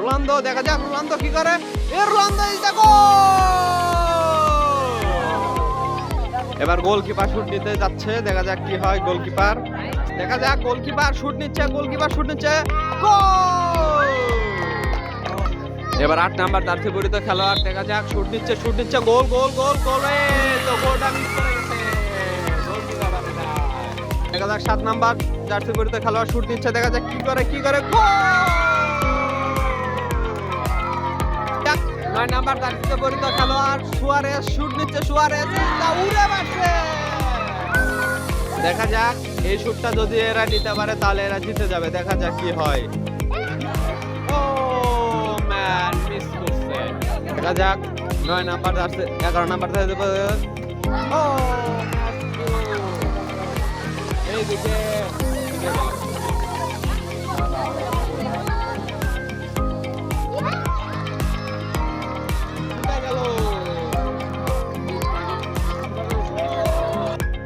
Ronaldo, দেখা যাক Ronaldo কি করে। রোনালদো দেখো, এবার গোলকিপার শুট নিতে যাচ্ছে, দেখা যাক কি হয়। গোলকিপার, দেখা যাক গোলকিপার শুট নিচ্ছে, গোলকিপার শুট নিচ্ছে, গোল! এবার 8 নাম্বার জার্সি পরিহিত খেলোয়াড়, দেখা যাক শুট নিচ্ছে, গোল গোল গোল গোল! তো গোলটা মিস করে গেছে, গোল কি হবে না। দেখা যাক 7 নাম্বার জার্সি পরিহিত খেলোয়াড় শুট নিচ্ছে, দেখা যাক কি করে, গোল! 9 নাম্বার জার্সিতে পরিহিত খেলোয়াড় সুয়ারেজ শুট নিচ্ছে, সুয়ারেজ উড়ে বাসে। দেখা যাক এই শুটটা যদি এরা নিতে পারে তাহলে এরা জিতে যাবে, দেখা যাক কি হয়। ও ম্যান, মিস করছে। দেখা যাক 9 নাম্বার জার্সি, 11 নাম্বার জার্সি। ও এইদিকে